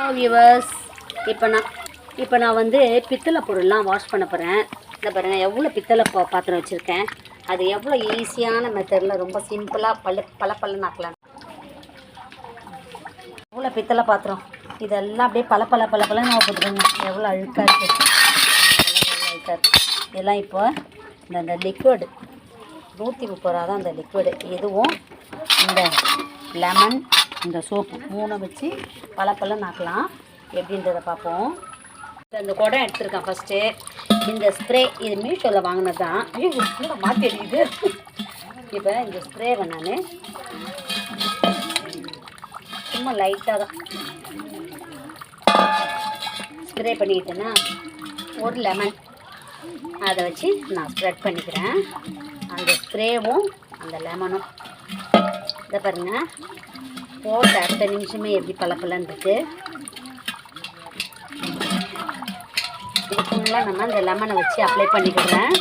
Hello viewers, இப்போ நான் வந்து பித்தளை பொருள்லாம் வாஷ் பண்ண போகிறேன். இந்த பாருங்கள் எவ்வளோ பித்தளை பாத்திரம் வச்சுருக்கேன். அது எவ்வளோ ஈஸியான மெத்தடில் ரொம்ப சிம்பிளாக பல ஆக்கலாம். எவ்வளோ பித்தளை பாத்திரம் இதெல்லாம் அப்படியே பல நான் போட்டுருங்க. எவ்வளோ அழுக்காக இருக்குது, இதெல்லாம் இப்போ இந்த லிக்விடு 130 ரூபா தான். இந்த லிக்விடு இதுவும் இந்த லெமன் இந்த சோப்பு 3 வச்சு பல நாக்கலாம். எப்படின்றத பார்ப்போம். இந்த குடம் எடுத்துருக்கேன். ஃபஸ்ட்டு இந்த ஸ்ப்ரே இது மீஷோவில் வாங்கினது தான். ஐயோ மாற்றி அடிக்குது. இப்போ இந்த ஸ்ப்ரேவை நான் சும்மா லைட்டாக தான் ஸ்ப்ரே பண்ணிக்கிட்டேன்னா ஒரு லெமன் அதை வச்சு நான் ஸ்ப்ரெட் பண்ணிக்கிறேன். அந்த ஸ்ப்ரேவும் அந்த லெமனும் இதை பாருங்கள் போட்ட அடுத்த நிமிஷமே எப்படி பலன்னு இருக்குது. இது ஃபுல்லாக நம்ம இந்த லெமனை வச்சு அப்ளை பண்ணிக்கிறேன்.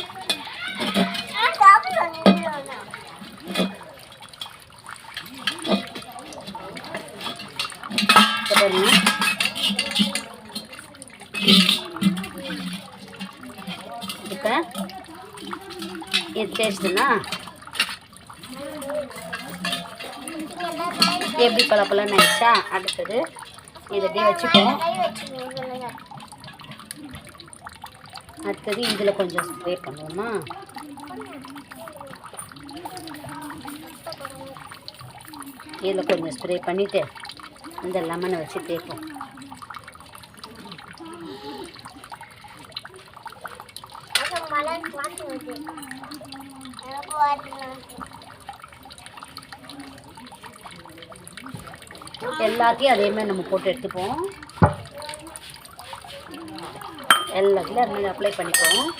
பாருங்க இப்போ இது தேய்ச்சிதுன்னா எப்படி பலன்னு ஆயிடுச்சா. அடுத்தது இதை அப்படியே வச்சுப்போம். அடுத்தது இதில் கொஞ்சம் ஸ்ப்ரே பண்ணுவோமா. இதில் கொஞ்சம் ஸ்ப்ரே பண்ணிவிட்டு இந்த லெமனை வச்சு தேய்ப்போம். எல்லாத்தையும் அதேமாதிரி நம்ம போட்டு எடுத்துப்போம். எல்லாத்துலேயும் அதுமாதிரி அப்ளை பண்ணிப்போம்.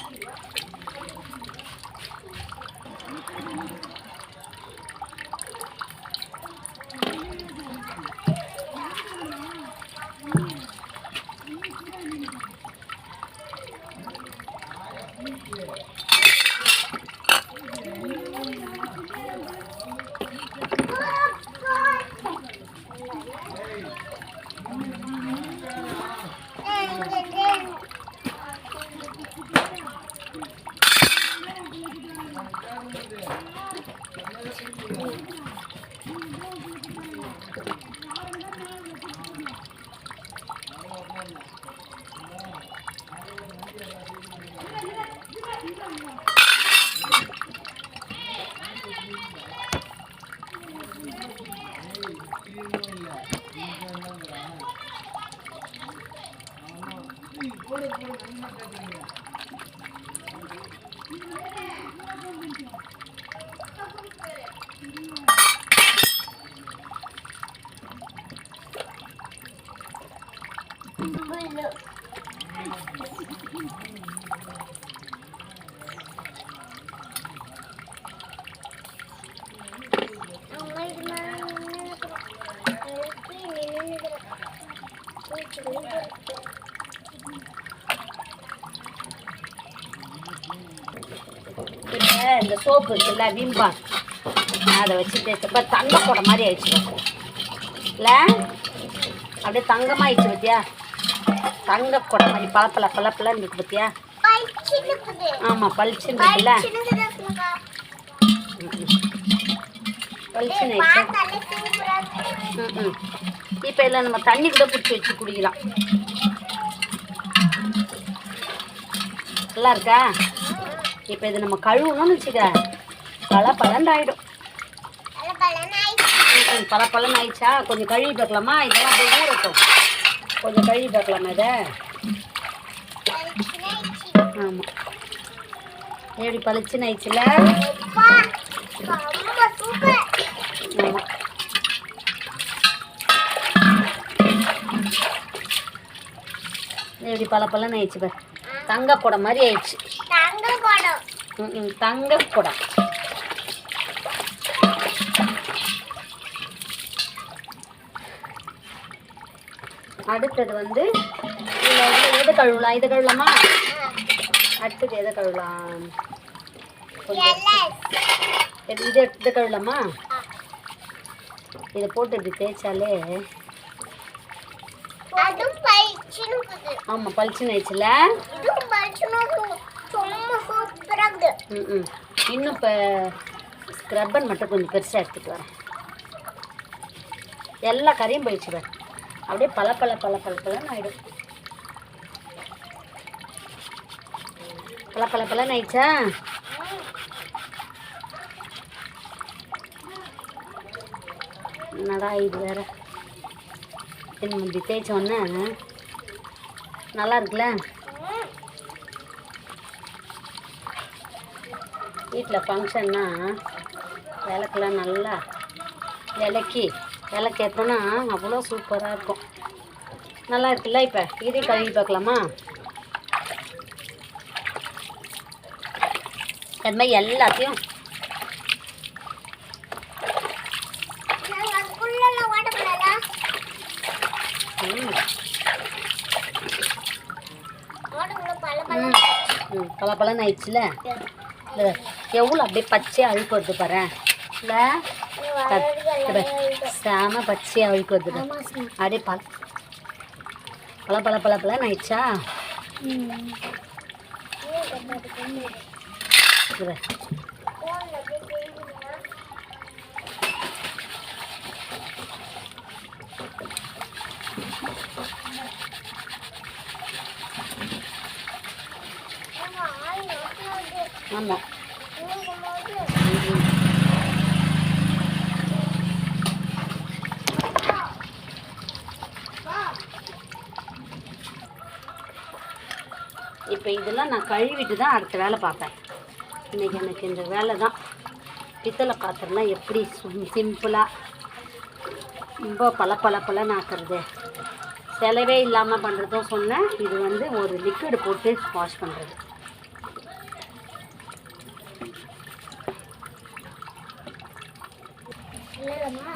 இந்த சோப்பு இருக்குல்ல விம்பா அதை வச்சு தேய்ச்சப்ப தங்க போட மாதிரி ஆயிடுச்சு இல்லை, அப்படியே தங்கமாயிடுச்சு பத்தியா. தங்க கொடை மாதிரி பலப்பலன்னு இருக்கு பத்தியா. ஆமாம் பளிச்சுன்னு இருக்குல்ல, பளிச்சுன்னு ஆயிடுச்சு. இப்போ இதில் நம்ம தண்ணி கூட பிடிச்சி வச்சு குடிக்கலாம். நல்லா இருக்கா. இப்போ இது நம்ம கழுவணும்னு வச்சுக்க பலன்னு ஆகிடும். பலன்னு ஆயிடுச்சா. கொஞ்சம் கழுவி பார்க்கலாமா. இதெல்லாம் அப்படியே ஊறட்டும். கொஞ்சம் கழுவி பார்க்கலாமா இதை. ஆமாம் எப்படி பளிச்சுன்னு ஆயிடுச்சுல. ஆமாம் எப்படி பலன்னு ஆயிடுச்சு பார். தங்க குடம் மாதிரி ஆயிடுச்சு. தங்க குடம். அடுத்தது வந்து எதை கழுவலாம். இதை கழுவலாமா. அடுத்தது எதை கழுவலாம். இதை கழுவலாமா. இதை போட்டு இப்படி தேய்ச்சாலே ஆமாம் பளிச்சுன்னு ஆயிடுச்சுல. இன்னும் இப்போ ஸ்க்ரப்பர் மட்டும் கொஞ்சம் பெருசாக எடுத்துகிட்டு வரேன். எல்லா கறியும் போயிடுச்சு. அப்படியே பலன்னு ஆகிடும். பலன்னு ஆயிடுச்சா? என்னடா இது வேற இப்படி தேய்ச்சோன்னே நல்லா இருக்குல்ல. வீட்டில் ஃபங்க்ஷன்னா விளக்கெல்லாம் நல்லா விளக்கு ஏற்றோன்னா அவ்வளோ சூப்பராக இருக்கும். நல்லா இருக்குல்ல. இப்போ இதையும் கழுவி பார்க்கலாமா? அது மாதிரி எல்லாத்தையும் பலன்னு ஆயிடுச்சுல. எவ்வளோ அப்படியே பச்சையாக அழுக்கு வருது பாரு. இல்லை செம பச்சையாக அழுக்கு வருது. அப்படியே பலன்னு ஆயிடுச்சா? ஆமாம் இப்போ இதெல்லாம் நான் கழுவிட்டு தான் அடுத்த வேலை பார்ப்பேன். இன்றைக்கி எனக்கு இந்த வேலை தான். பித்தளை பாத்திரம்லாம் எப்படி சிம்பிளாக ரொம்ப பலன்னு ஆக்குறது, செலவே இல்லாமல் பண்ணுறதும் சொன்னேன். இது வந்து ஒரு லிக்விடு போட்டு வாஷ் பண்ணுறது. இல்லைம்மா